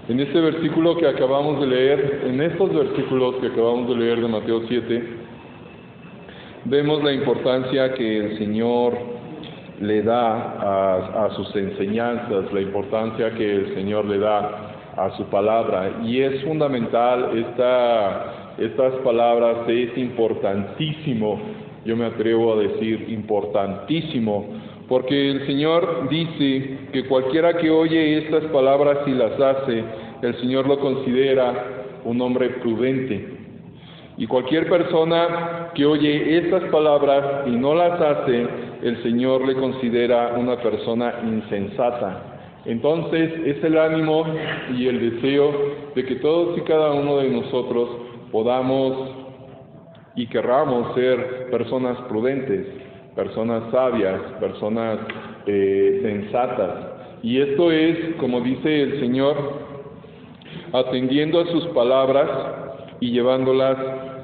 En este versículo que acabamos de leer, en estos versículos que acabamos de leer de Mateo 7, vemos la importancia que el Señor le da a sus enseñanzas, la importancia que el Señor le da a su palabra. Y es fundamental, estas palabras, es importantísimo, yo me atrevo a decir importantísimo, porque el Señor dice que cualquiera que oye estas palabras y las hace, el Señor lo considera un hombre prudente. Y cualquier persona que oye estas palabras y no las hace, el Señor le considera una persona insensata. Entonces, es el ánimo y el deseo de que todos y cada uno de nosotros podamos y querramos ser personas prudentes, personas sabias, personas sensatas. Y esto es, como dice el Señor, atendiendo a sus palabras y llevándolas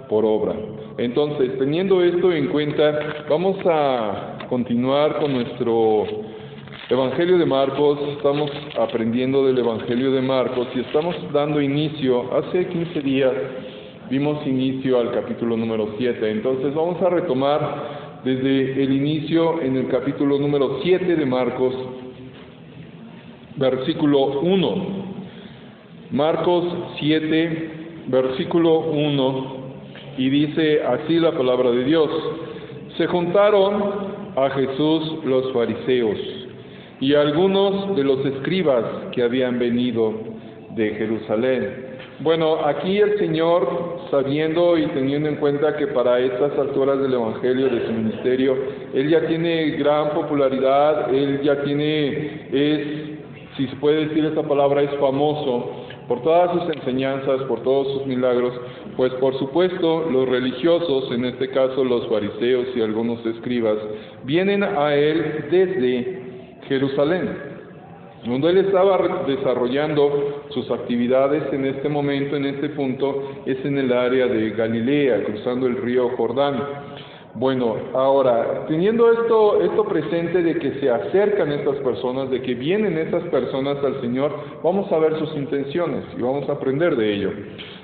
por obra. Entonces, teniendo esto en cuenta, vamos a continuar con nuestro Evangelio de Marcos. Estamos aprendiendo del Evangelio de Marcos y estamos dando inicio, hace 15 días dimos inicio al capítulo número 7. Entonces vamos a retomar desde el inicio en el capítulo número 7 de Marcos, versículo 1. Marcos 7, versículo 1, y dice así la palabra de Dios: se juntaron a Jesús los fariseos y algunos de los escribas que habían venido de Jerusalén. Bueno, aquí el Señor, sabiendo y teniendo en cuenta que para estas alturas del Evangelio, de su ministerio, Él ya tiene gran popularidad, Él ya tiene, si se puede decir esta palabra, es famoso por todas sus enseñanzas, por todos sus milagros. Pues por supuesto los religiosos, en este caso los fariseos y algunos escribas, vienen a Él desde Jerusalén, donde Él estaba desarrollando sus actividades en este momento, en este punto, es en el área de Galilea, cruzando el río Jordán. Bueno, ahora, teniendo esto presente de que se acercan estas personas, de que vienen estas personas al Señor, vamos a ver sus intenciones y vamos a aprender de ello.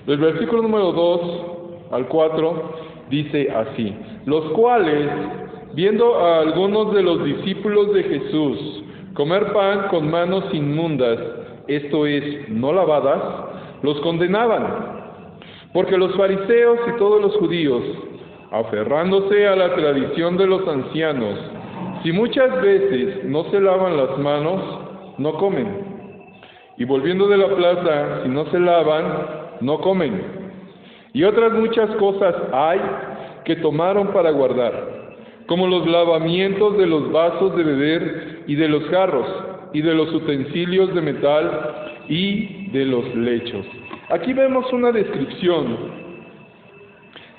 Del versículo número 2 al 4 dice así: los cuales, viendo a algunos de los discípulos de Jesús comer pan con manos inmundas, esto es, no lavadas, los condenaban, porque los fariseos y todos los judíos, aferrándose a la tradición de los ancianos, si muchas veces no se lavan las manos, no comen, y volviendo de la plaza, si no se lavan, no comen, y otras muchas cosas hay que tomaron para guardar, como los lavamientos de los vasos de beber y de los jarros, y de los utensilios de metal y de los lechos. Aquí vemos una descripción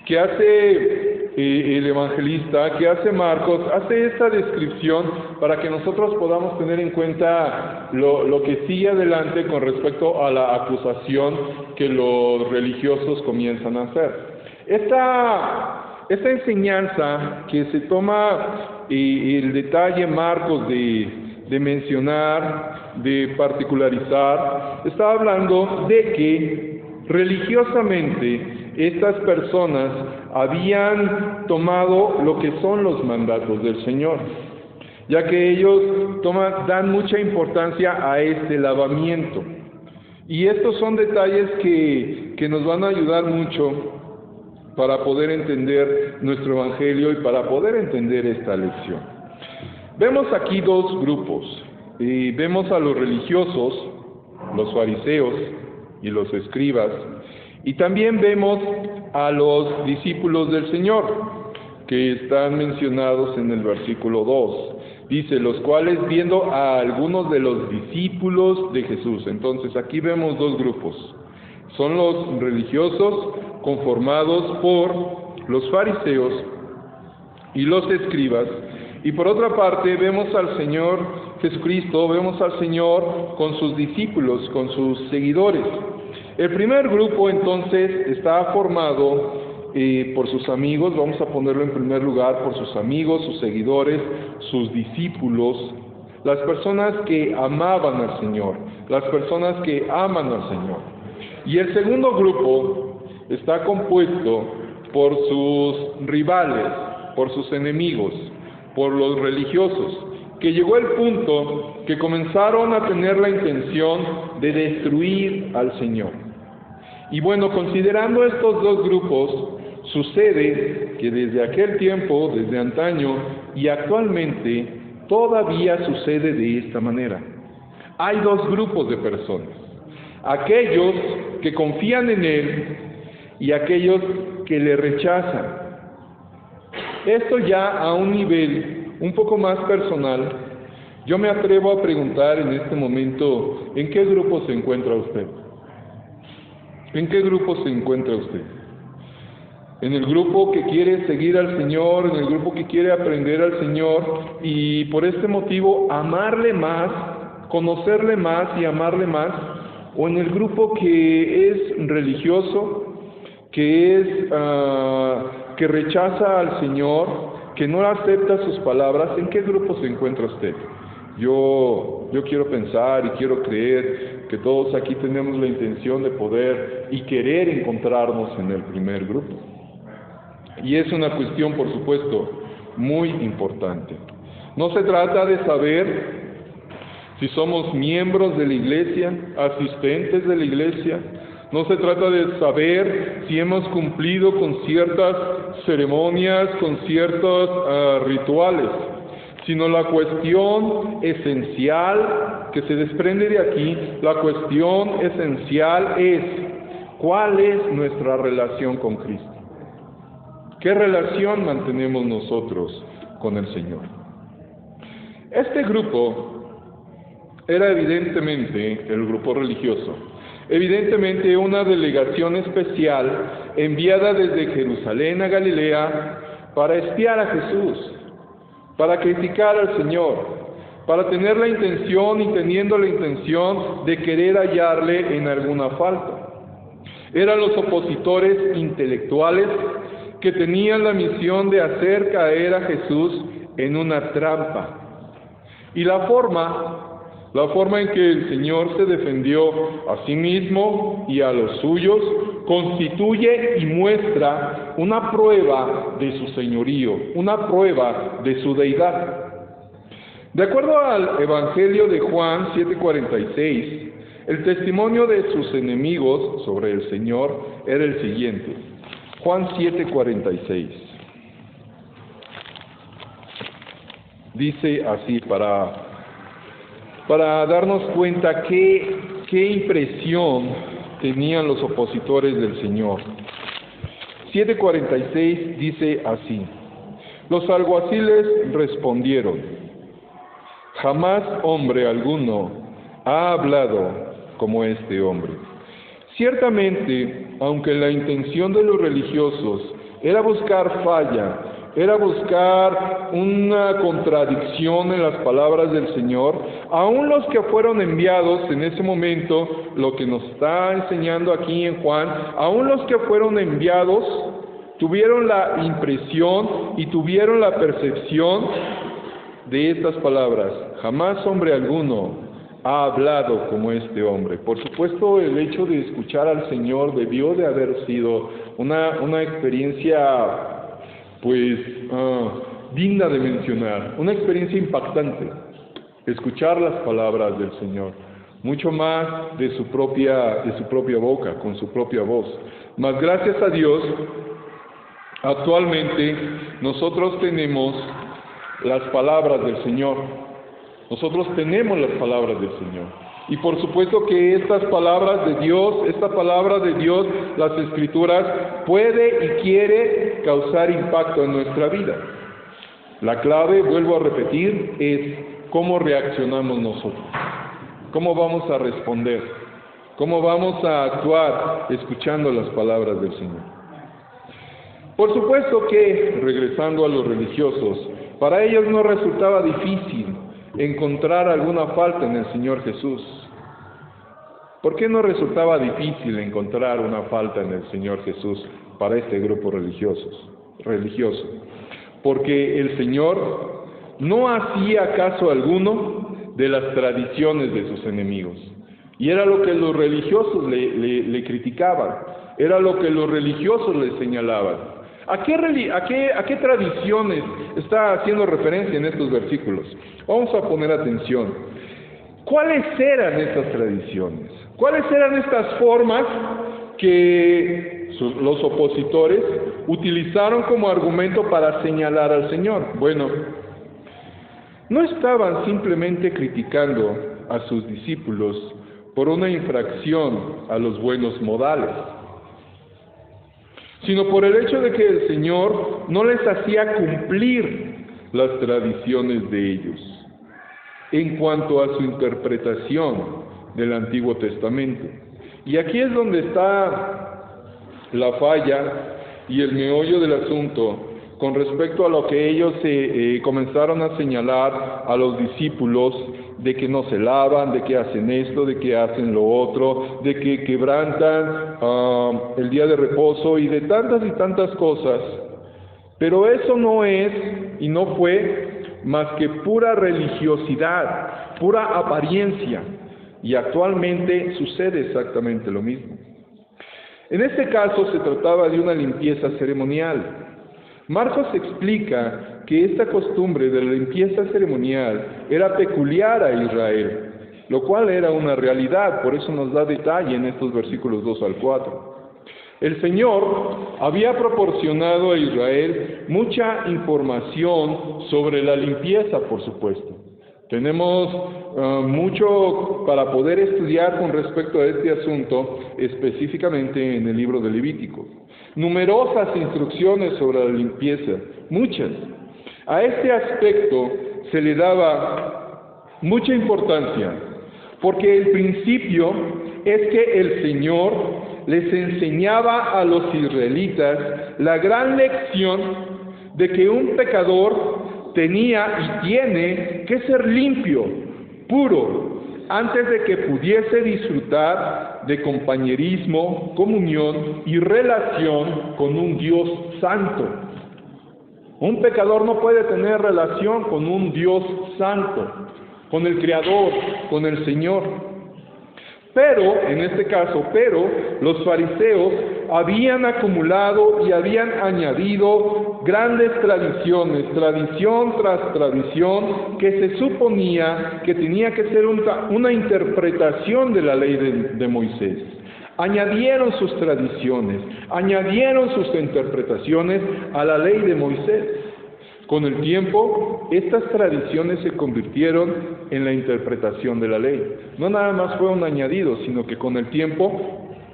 que hace el evangelista, que hace Marcos, hace esta descripción para que nosotros podamos tener en cuenta lo que sigue adelante con respecto a la acusación que los religiosos comienzan a hacer. Esta enseñanza que se toma el detalle Marcos de mencionar, de particularizar, está hablando de que religiosamente estas personas habían tomado lo que son los mandatos del Señor, ya que ellos dan mucha importancia a este lavamiento. Y estos son detalles que nos van a ayudar mucho para poder entender nuestro Evangelio y para poder entender esta lección. Vemos aquí dos grupos. Vemos a los religiosos, los fariseos y los escribas, y también vemos a los discípulos del Señor, que están mencionados en el versículo 2. Dice, los cuales viendo a algunos de los discípulos de Jesús. Entonces aquí vemos dos grupos. Son los religiosos conformados por los fariseos y los escribas, y por otra parte vemos al Señor Jesucristo, vemos al Señor con sus discípulos, con sus seguidores. El primer grupo entonces está formado por sus amigos, vamos a ponerlo en primer lugar, por sus amigos, sus seguidores, sus discípulos, las personas que amaban al Señor, las personas que aman al Señor. Y el segundo grupo está compuesto por sus rivales, por sus enemigos, por los religiosos, que llegó el punto que comenzaron a tener la intención de destruir al Señor. Y bueno, considerando estos dos grupos, sucede que desde aquel tiempo, desde antaño y actualmente, todavía sucede de esta manera. Hay dos grupos de personas: aquellos que confían en Él y aquellos que le rechazan. Esto ya a un nivel un poco más personal. Yo me atrevo a preguntar en este momento, ¿en qué grupo se encuentra usted? ¿En qué grupo se encuentra usted? ¿En el grupo que quiere seguir al Señor, en el grupo que quiere aprender al Señor y por este motivo amarle más, conocerle más y amarle más? ¿O en el grupo que es religioso, que rechaza al Señor, que no acepta sus palabras? ¿En qué grupo se encuentra usted? Yo quiero pensar y quiero creer que todos aquí tenemos la intención de poder y querer encontrarnos en el primer grupo. Y es una cuestión, por supuesto, muy importante. No se trata de saber si somos miembros de la iglesia, asistentes de la iglesia. No se trata de saber si hemos cumplido con ciertas ceremonias, con ciertos rituales, sino la cuestión esencial que se desprende de aquí, la cuestión esencial es: ¿cuál es nuestra relación con Cristo? ¿Qué relación mantenemos nosotros con el Señor? Este grupo era evidentemente el grupo religioso, evidentemente una delegación especial enviada desde Jerusalén a Galilea para espiar a Jesús, para criticar al Señor, para tener la intención y teniendo la intención de querer hallarle en alguna falta. Eran los opositores intelectuales que tenían la misión de hacer caer a Jesús en una trampa. Y la forma en que el Señor se defendió a sí mismo y a los suyos constituye y muestra una prueba de su señorío, una prueba de su deidad. De acuerdo al Evangelio de Juan 7:46, el testimonio de sus enemigos sobre el Señor era el siguiente. Juan 7:46. Dice así para darnos cuenta qué impresión tenían los opositores del Señor. 7:46 dice así: los alguaciles respondieron: jamás hombre alguno ha hablado como este hombre. Ciertamente, aunque la intención de los religiosos era buscar falla, era buscar una contradicción en las palabras del Señor, aún los que fueron enviados en ese momento, lo que nos está enseñando aquí en Juan, aún los que fueron enviados tuvieron la impresión y tuvieron la percepción de estas palabras: jamás hombre alguno ha hablado como este hombre. Por supuesto, el hecho de escuchar al Señor debió de haber sido una experiencia digna de mencionar, una experiencia impactante, escuchar las palabras del Señor, mucho más de su propia boca, con su propia voz. Mas gracias a Dios, actualmente nosotros tenemos las palabras del Señor. Nosotros tenemos las palabras del Señor. Y por supuesto que estas palabras de Dios, esta palabra de Dios, las Escrituras, puede y quiere causar impacto en nuestra vida. La clave, vuelvo a repetir, es cómo reaccionamos nosotros. ¿Cómo vamos a responder? ¿Cómo vamos a actuar escuchando las palabras del Señor? Por supuesto que, regresando a los religiosos, para ellos no resultaba difícil encontrar alguna falta en el Señor Jesús. ¿Por qué no resultaba difícil encontrar una falta en el Señor Jesús para este grupo religioso? Porque el Señor no hacía caso alguno de las tradiciones de sus enemigos. Y era lo que los religiosos le criticaban, era lo que los religiosos le señalaban. ¿A qué tradiciones está haciendo referencia en estos versículos? Vamos a poner atención. ¿Cuáles eran estas tradiciones? ¿Cuáles eran estas formas que los opositores utilizaron como argumento para señalar al Señor? Bueno, no estaban simplemente criticando a sus discípulos por una infracción a los buenos modales, sino por el hecho de que el Señor no les hacía cumplir las tradiciones de ellos en cuanto a su interpretación del Antiguo Testamento. Y aquí es donde está la falla y el meollo del asunto con respecto a lo que ellos comenzaron a señalar a los discípulos, de que no se lavan, de que hacen esto, de que hacen lo otro, de que quebrantan el día de reposo y de tantas y tantas cosas. Pero eso no es y no fue más que pura religiosidad, pura apariencia, y actualmente sucede exactamente lo mismo. En este caso se trataba de una limpieza ceremonial. Marcos explica que esta costumbre de la limpieza ceremonial era peculiar a Israel, lo cual era una realidad, por eso nos da detalle en estos versículos 2 al 4. El Señor había proporcionado a Israel mucha información sobre la limpieza, por supuesto. Tenemos mucho para poder estudiar con respecto a este asunto, específicamente en el libro de Levítico. Numerosas instrucciones sobre la limpieza, muchas. A este aspecto se le daba mucha importancia, porque el principio es que el Señor les enseñaba a los israelitas la gran lección de que un pecador tenía y tiene que ser limpio, puro, antes de que pudiese disfrutar de compañerismo, comunión y relación con un Dios santo. Un pecador no puede tener relación con un Dios santo, con el Creador, con el Señor. Pero, en este caso, los fariseos habían acumulado y habían añadido grandes tradiciones, tradición tras tradición, que se suponía que tenía que ser una interpretación de la ley de Moisés. Añadieron sus tradiciones, añadieron sus interpretaciones a la ley de Moisés. Con el tiempo, estas tradiciones se convirtieron en la interpretación de la ley. No nada más fue un añadido, sino que con el tiempo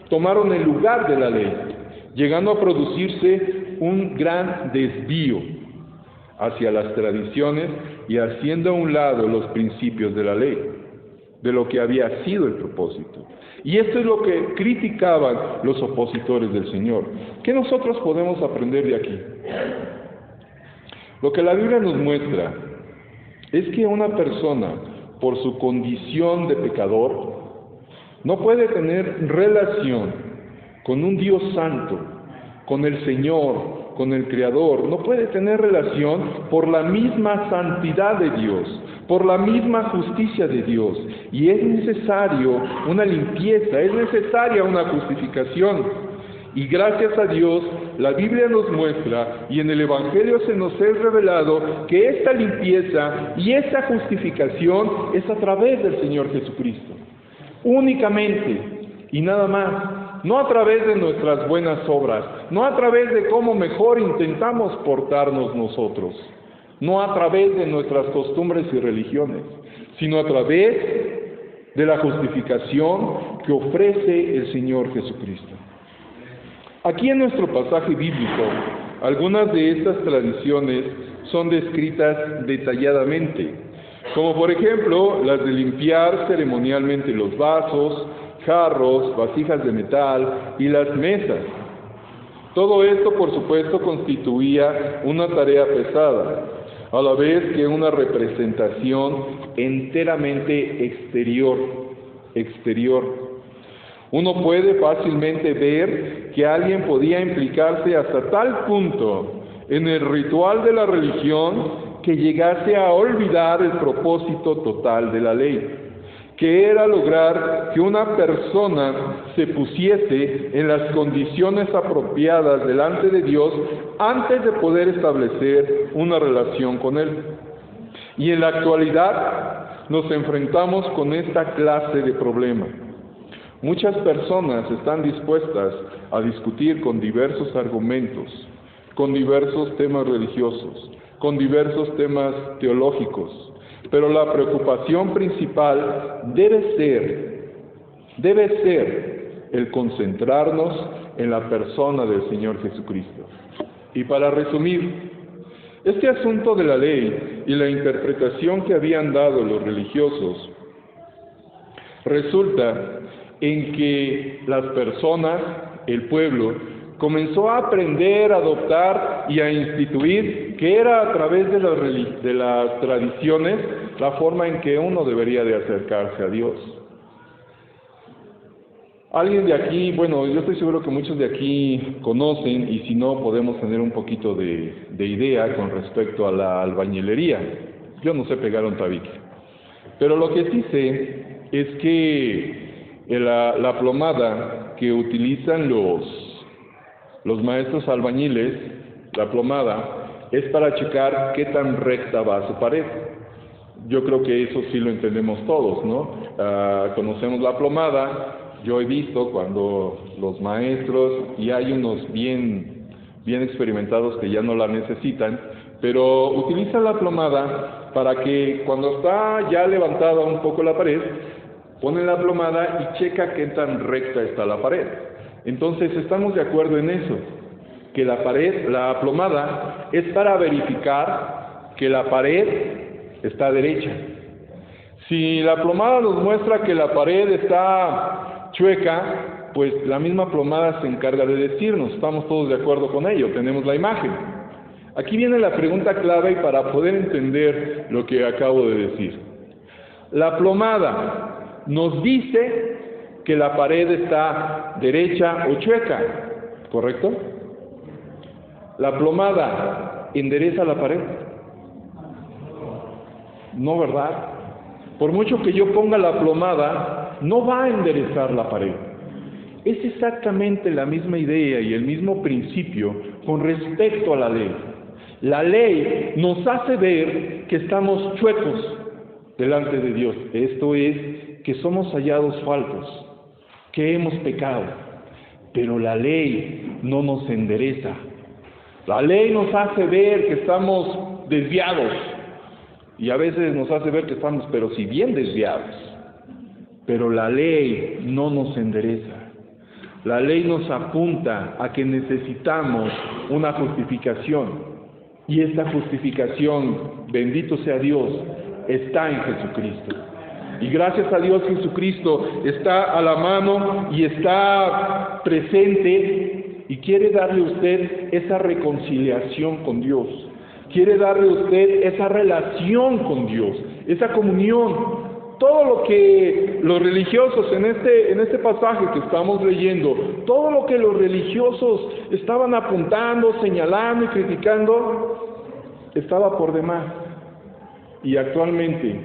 tomaron el lugar de la ley, llegando a producirse un gran desvío hacia las tradiciones y haciendo a un lado los principios de la ley, de lo que había sido el propósito. Y esto es lo que criticaban los opositores del Señor. ¿Qué nosotros podemos aprender de aquí? Lo que la Biblia nos muestra es que una persona, por su condición de pecador, no puede tener relación con un Dios santo, con el Señor, con el Creador. No puede tener relación por la misma santidad de Dios, por la misma justicia de Dios. Y es necesario una limpieza, es necesaria una justificación. Y gracias a Dios, la Biblia nos muestra, y en el Evangelio se nos es revelado, que esta limpieza y esta justificación es a través del Señor Jesucristo. Únicamente, y nada más. No a través de nuestras buenas obras, no a través de cómo mejor intentamos portarnos nosotros, no a través de nuestras costumbres y religiones, sino a través de la justificación que ofrece el Señor Jesucristo. Aquí en nuestro pasaje bíblico, algunas de estas tradiciones son descritas detalladamente, como por ejemplo las de limpiar ceremonialmente los vasos, jarros, vasijas de metal y las mesas. Todo esto, por supuesto, constituía una tarea pesada, a la vez que una representación enteramente exterior. Uno puede fácilmente ver que alguien podía implicarse hasta tal punto en el ritual de la religión que llegase a olvidar el propósito total de la ley, que era lograr que una persona se pusiese en las condiciones apropiadas delante de Dios antes de poder establecer una relación con Él. Y en la actualidad nos enfrentamos con esta clase de problema. Muchas personas están dispuestas a discutir con diversos argumentos, con diversos temas religiosos, con diversos temas teológicos, pero la preocupación principal debe ser el concentrarnos en la persona del Señor Jesucristo. Y para resumir, este asunto de la ley y la interpretación que habían dado los religiosos resulta en que las personas, el pueblo, comenzó a aprender, a adoptar y a instituir que era a través de las tradiciones la forma en que uno debería de acercarse a Dios. Alguien de aquí, bueno, yo estoy seguro que muchos de aquí conocen, y si no, podemos tener un poquito de idea con respecto a la albañilería. Yo no sé pegar un tabique, pero lo que sí sé es que la plomada que utilizan los maestros albañiles, la plomada, es para checar qué tan recta va su pared. Yo creo que eso sí lo entendemos todos, ¿no? Conocemos la plomada. Yo he visto cuando los maestros, y hay unos bien experimentados que ya no la necesitan, pero utilizan la plomada para que cuando está ya levantada un poco la pared, ponen la plomada y checa qué tan recta está la pared. Entonces estamos de acuerdo en eso, que la plomada es para verificar que la pared está derecha. Si la plomada nos muestra que la pared está chueca, pues la misma plomada se encarga de decirnos, estamos todos de acuerdo con ello, tenemos la imagen. Aquí viene la pregunta clave para poder entender lo que acabo de decir. La plomada nos dice que la pared está derecha o chueca, ¿correcto? La plomada endereza la pared. No, ¿verdad? Por mucho que yo ponga la plomada, no va a enderezar la pared. Es exactamente la misma idea y el mismo principio con respecto a la ley. La ley nos hace ver que estamos chuecos delante de Dios. Esto es, que somos hallados faltos, que hemos pecado. Pero la ley no nos endereza. La ley nos hace ver que estamos desviados. Y a veces nos hace ver que estamos, pero si bien desviados. Pero la ley no nos endereza. La ley nos apunta a que necesitamos una justificación. Y esta justificación, bendito sea Dios, está en Jesucristo. Y gracias a Dios, Jesucristo está a la mano y está presente y quiere darle a usted esa reconciliación con Dios. Quiere darle a usted esa relación con Dios, esa comunión. Todo lo que los religiosos en este pasaje que estamos leyendo, todo lo que los religiosos estaban apuntando, señalando y criticando, estaba por demás. Y actualmente,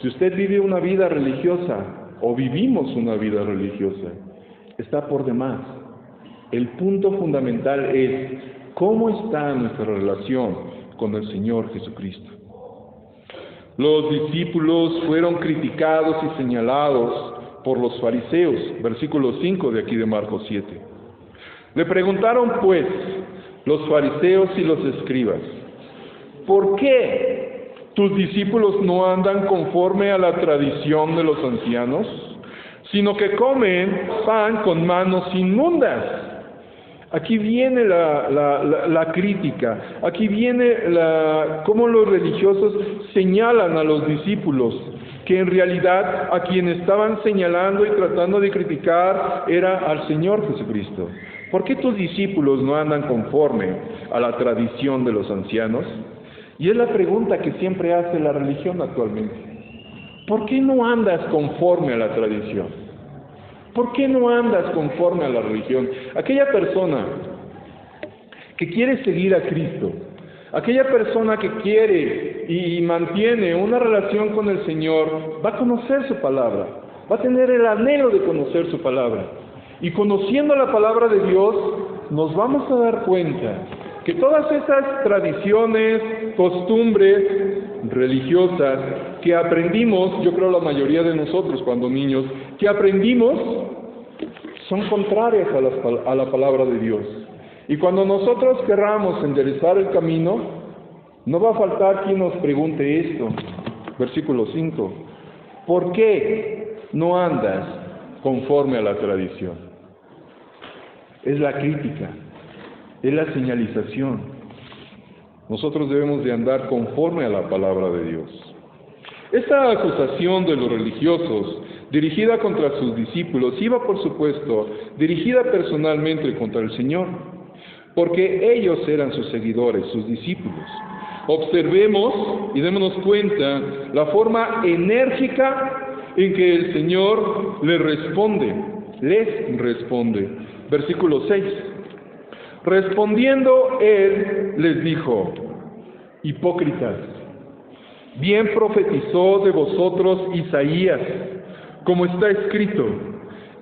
si usted vive una vida religiosa o vivimos una vida religiosa, está por demás. El punto fundamental es cómo está nuestra relación con el Señor Jesucristo. Los discípulos fueron criticados y señalados por los fariseos, versículo 5 de aquí de Marcos 7. Le preguntaron pues los fariseos y los escribas: ¿por qué tus discípulos no andan conforme a la tradición de los ancianos, sino que comen pan con manos inmundas? Aquí viene la crítica, aquí viene cómo los religiosos señalan a los discípulos, que en realidad a quien estaban señalando y tratando de criticar era al Señor Jesucristo. ¿Por qué tus discípulos no andan conforme a la tradición de los ancianos? Y es la pregunta que siempre hace la religión actualmente. ¿Por qué no andas conforme a la tradición? ¿Por qué no andas conforme a la religión? Aquella persona que quiere seguir a Cristo, Aquella persona que quiere y mantiene una relación con el Señor va a conocer su palabra, va a tener el anhelo de conocer su palabra. Y conociendo la palabra de Dios, nos vamos a dar cuenta que todas esas tradiciones, costumbres religiosas que aprendimos, yo creo la mayoría de nosotros cuando niños, que aprendimos, son contrarias a la palabra de Dios. Y cuando nosotros querramos enderezar el camino, no va a faltar quien nos pregunte esto. Versículo 5. ¿Por qué no andas conforme a la tradición? Es la crítica, es la señalización. Nosotros debemos de andar conforme a la palabra de Dios. Esta acusación de los religiosos, dirigida contra sus discípulos, iba, por supuesto, dirigida personalmente contra el Señor, porque ellos eran sus seguidores, sus discípulos. Observemos y démonos cuenta la forma enérgica en que el Señor les responde. Versículo 6. Respondiendo él, les dijo: hipócritas, bien profetizó de vosotros Isaías, como está escrito: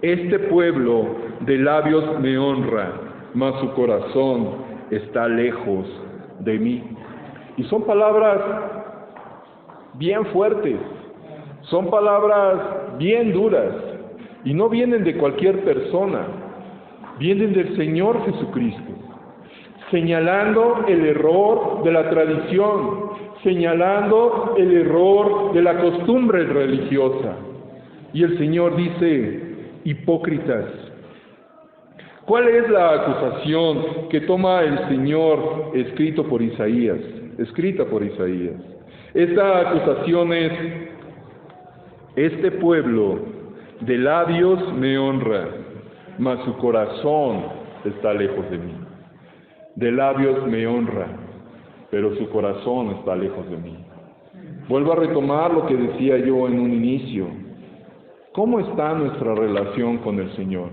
este pueblo de labios me honra, mas su corazón está lejos de mí. Y son palabras bien fuertes, son palabras bien duras, y no vienen de cualquier persona, vienen del Señor Jesucristo, señalando el error de la tradición, señalando el error de la costumbre religiosa. Y el Señor dice: hipócritas. ¿Cuál es la acusación que toma el Señor escrita por Isaías? Esta acusación es: este pueblo de labios me honra, mas su corazón está lejos de mí. De labios me honra, pero su corazón está lejos de mí. Vuelvo a retomar lo que decía yo en un inicio. ¿Cómo está nuestra relación con el Señor?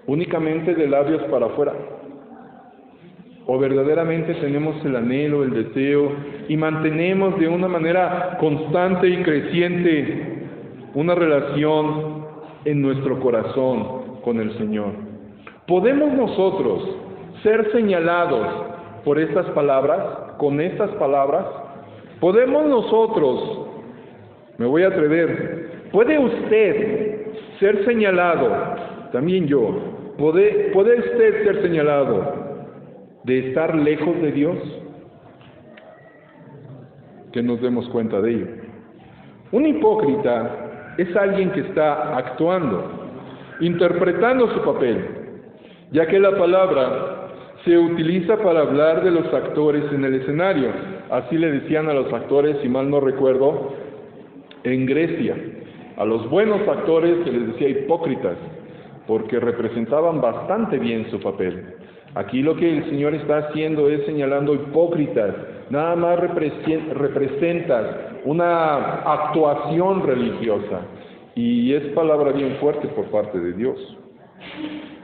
¿Únicamente de labios para afuera? ¿O verdaderamente tenemos el anhelo, el deseo y mantenemos de una manera constante y creciente una relación en nuestro corazón con el Señor? ¿Podemos nosotros ser señalados por estas palabras, con estas palabras? ¿Podemos nosotros, me voy a atrever, puede usted ser señalado, también yo, puede usted ser señalado de estar lejos de Dios? Que nos demos cuenta de ello. Un hipócrita es alguien que está actuando, interpretando su papel, ya que la palabra se utiliza para hablar de los actores en el escenario. Así le decían a los actores, si mal no recuerdo, en Grecia. A los buenos actores se les decía hipócritas, porque representaban bastante bien su papel. Aquí lo que el Señor está haciendo es señalando hipócritas. Nada más representas una actuación religiosa. Y es palabra bien fuerte por parte de Dios.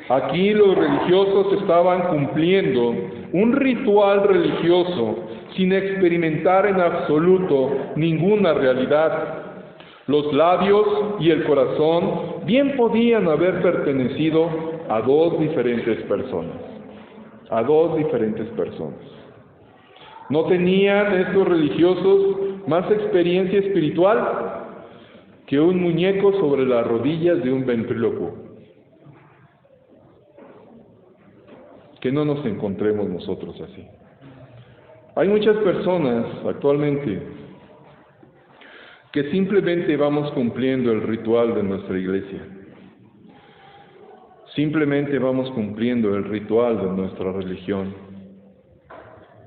Aquí los religiosos estaban cumpliendo un ritual religioso sin experimentar en absoluto ninguna realidad. Los labios y el corazón bien podían haber pertenecido a dos diferentes personas. ¿No tenían estos religiosos más experiencia espiritual que un muñeco sobre las rodillas de un ventrílocuo? Que no nos encontremos nosotros así. Hay muchas personas actualmente que simplemente vamos cumpliendo el ritual de nuestra iglesia. Simplemente vamos cumpliendo el ritual de nuestra religión.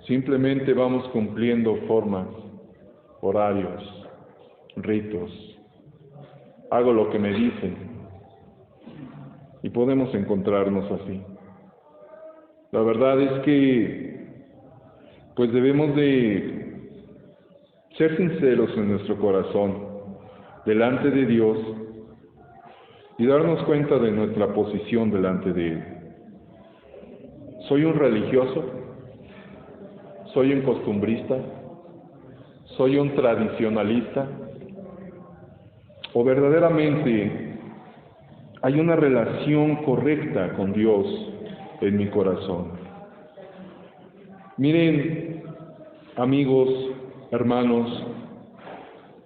Simplemente vamos cumpliendo formas, horarios, ritos. Hago lo que me dicen. Y podemos encontrarnos así. La verdad es que, pues debemos de ser sinceros en nuestro corazón, delante de Dios, y darnos cuenta de nuestra posición delante de Él. ¿Soy un religioso? ¿Soy un costumbrista? ¿Soy un tradicionalista? ¿O verdaderamente hay una relación correcta con Dios en mi corazón? Miren, amigos, hermanos,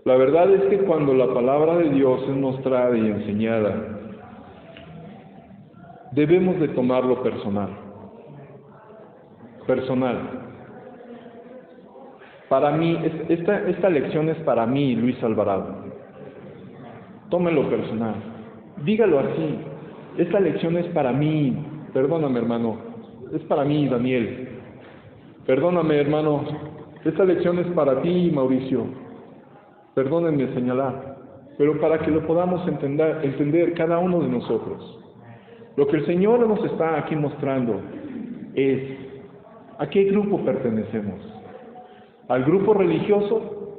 la verdad es que cuando la palabra de Dios es mostrada y enseñada, debemos de tomarlo personal. Para mí, esta lección es para mí, Luis Alvarado. Tómelo personal. Dígalo así. Esta lección es para mí. Perdóname, hermano. Es para mí, Daniel. Perdóname, hermano. Esta lección es para ti, Mauricio. Perdónenme señalar. Pero para que lo podamos entender cada uno de nosotros. Lo que el Señor nos está aquí mostrando es ¿a qué grupo pertenecemos? ¿Al grupo religioso?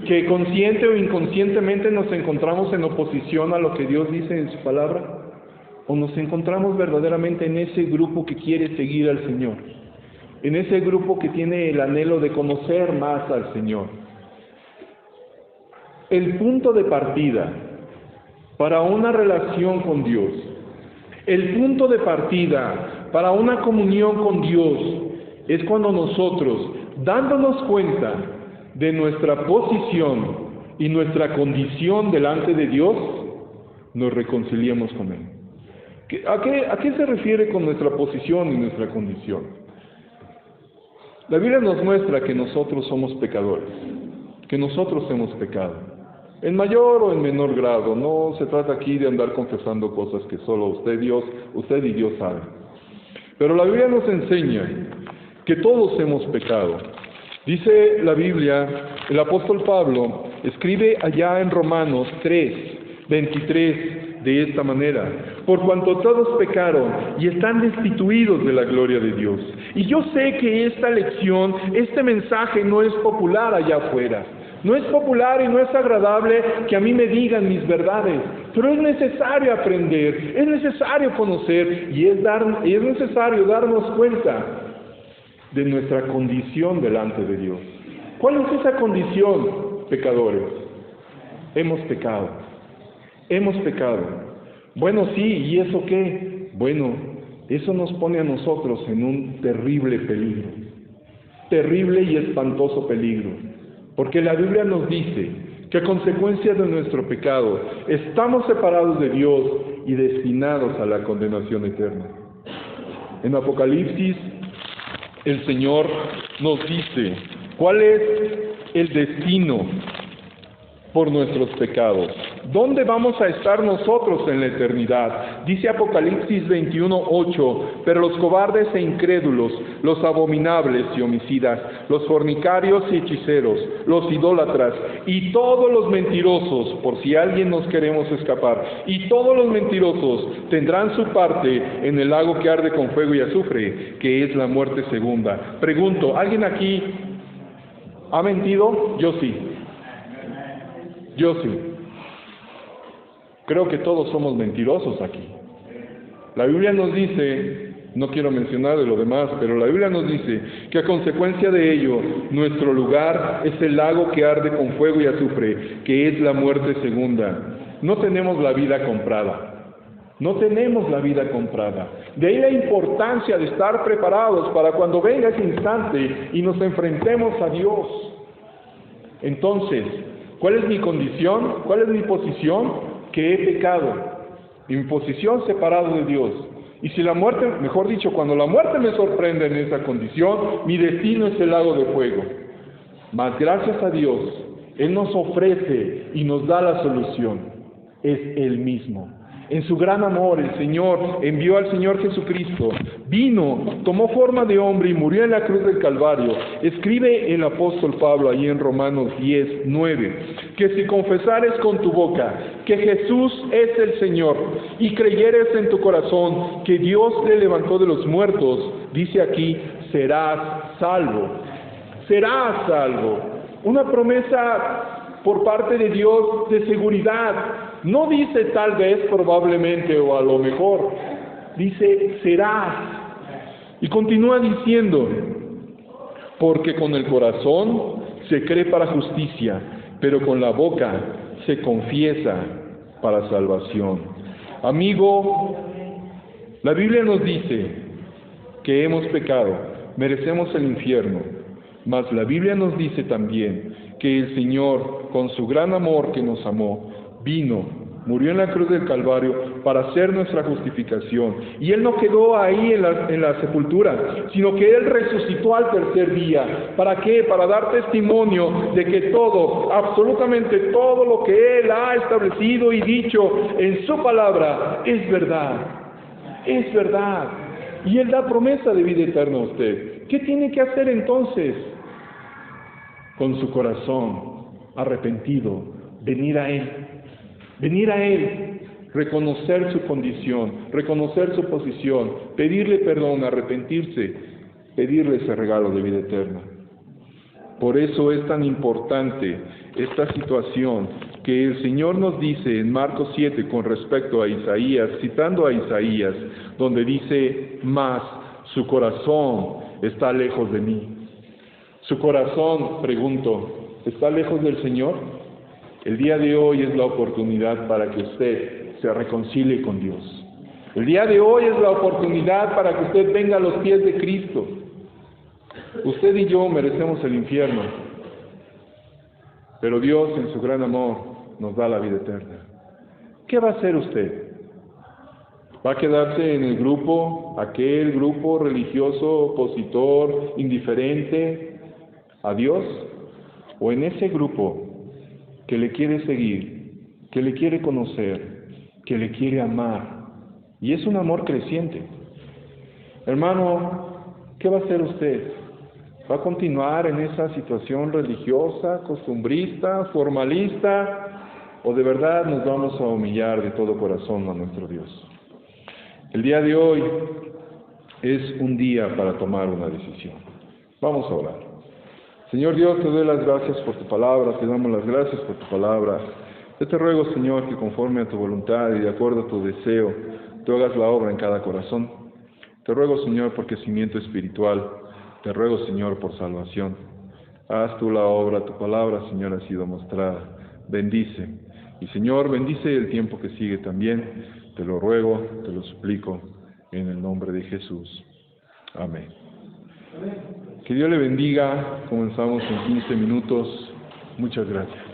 ¿Que consciente o inconscientemente nos encontramos en oposición a lo que Dios dice en su palabra? ¿O nos encontramos verdaderamente en ese grupo que quiere seguir al Señor? En ese grupo que tiene el anhelo de conocer más al Señor. El punto de partida para una relación con Dios, el punto de partida para una comunión con Dios, es cuando nosotros, dándonos cuenta de nuestra posición y nuestra condición delante de Dios, nos reconciliemos con Él. ¿A qué se refiere con nuestra posición y nuestra condición? La Biblia nos muestra que nosotros somos pecadores, que nosotros hemos pecado. En mayor o en menor grado, no se trata aquí de andar confesando cosas que solo usted y Dios saben. Pero la Biblia nos enseña que todos hemos pecado. Dice la Biblia, el apóstol Pablo escribe allá en Romanos 3:23 de esta manera: por cuanto todos pecaron y están destituidos de la gloria de Dios. Y yo sé que esta lección, este mensaje no es popular allá afuera. No es popular y no es agradable que a mí me digan mis verdades, pero es necesario aprender, es necesario conocer y es necesario darnos cuenta de nuestra condición delante de Dios. ¿Cuál es esa condición, pecadores? Hemos pecado. Bueno, sí, ¿y eso qué? Bueno, eso nos pone a nosotros en un terrible peligro, terrible y espantoso peligro. Porque la Biblia nos dice que a consecuencia de nuestro pecado estamos separados de Dios y destinados a la condenación eterna. En Apocalipsis, el Señor nos dice cuál es el destino por nuestros pecados. ¿Dónde vamos a estar nosotros en la eternidad? Dice Apocalipsis 21:8, pero los cobardes e incrédulos, los abominables y homicidas, los fornicarios y hechiceros, los idólatras y todos los mentirosos, por si alguien nos queremos escapar, y todos los mentirosos tendrán su parte en el lago que arde con fuego y azufre, que es la muerte segunda. Pregunto, ¿alguien aquí ha mentido? Yo sí. Creo que todos somos mentirosos aquí. La Biblia nos dice, no quiero mencionar de lo demás, pero la Biblia nos dice que a consecuencia de ello, nuestro lugar es el lago que arde con fuego y azufre, que es la muerte segunda. No tenemos la vida comprada. De ahí la importancia de estar preparados para cuando venga ese instante y nos enfrentemos a Dios. Entonces, ¿cuál es mi condición? ¿Cuál es mi posición? Que he pecado. Mi posición separado de Dios. Y si la muerte, mejor dicho, cuando la muerte me sorprende en esa condición, mi destino es el lago de fuego. Mas gracias a Dios, Él nos ofrece y nos da la solución. Es Él mismo. En su gran amor, el Señor envió al Señor Jesucristo, vino, tomó forma de hombre y murió en la cruz del Calvario. Escribe el apóstol Pablo ahí en Romanos 10:9, que si confesares con tu boca que Jesús es el Señor y creyeres en tu corazón que Dios le levantó de los muertos, dice aquí, serás salvo. Serás salvo. Una promesa por parte de Dios de seguridad. No dice tal vez, probablemente o a lo mejor. Dice serás. Y continúa diciendo, Porque con el corazón se cree para justicia, pero con la boca se confiesa para salvación. Amigo, la Biblia nos dice que hemos pecado, merecemos el infierno, mas la Biblia nos dice también que el Señor, con su gran amor que nos amó, vino, murió en la cruz del Calvario para hacer nuestra justificación. Y Él no quedó ahí en la sepultura, sino que Él resucitó al tercer día. ¿Para qué? Para dar testimonio de que todo, absolutamente todo lo que Él ha establecido y dicho en su palabra es verdad. Es verdad. Y Él da promesa de vida eterna a usted. ¿Qué tiene que hacer entonces? Con su corazón arrepentido, venir a Él. Venir a Él, reconocer su condición, reconocer su posición, pedirle perdón, arrepentirse, pedirle ese regalo de vida eterna. Por eso es tan importante esta situación que el Señor nos dice en Marcos 7 con respecto a Isaías, citando a Isaías, donde dice, mas su corazón está lejos de mí. Su corazón, pregunto, ¿está lejos del Señor? El día de hoy es la oportunidad para que usted se reconcilie con Dios. El día de hoy es la oportunidad para que usted venga a los pies de Cristo. Usted y yo merecemos el infierno, pero Dios en su gran amor nos da la vida eterna. ¿Qué va a hacer usted? ¿Va a quedarse en el grupo, aquel grupo religioso, opositor, indiferente a Dios? ¿O en ese grupo que le quiere seguir, que le quiere conocer, que le quiere amar? Y es un amor creciente. Hermano, ¿qué va a hacer usted? ¿Va a continuar en esa situación religiosa, costumbrista, formalista? ¿O de verdad nos vamos a humillar de todo corazón a nuestro Dios? El día de hoy es un día para tomar una decisión. Vamos a orar. Señor Dios, te doy las gracias por tu palabra, te damos las gracias por tu palabra. Yo te ruego, Señor, que conforme a tu voluntad y de acuerdo a tu deseo, tú hagas la obra en cada corazón. Te ruego, Señor, por crecimiento espiritual. Te ruego, Señor, por salvación. Haz tú la obra, tu palabra, Señor, ha sido mostrada. Bendice. Y, Señor, bendice el tiempo que sigue también. Te lo ruego, te lo suplico, en el nombre de Jesús. Amén. Que Dios le bendiga. Comenzamos en 15 minutos. Muchas gracias.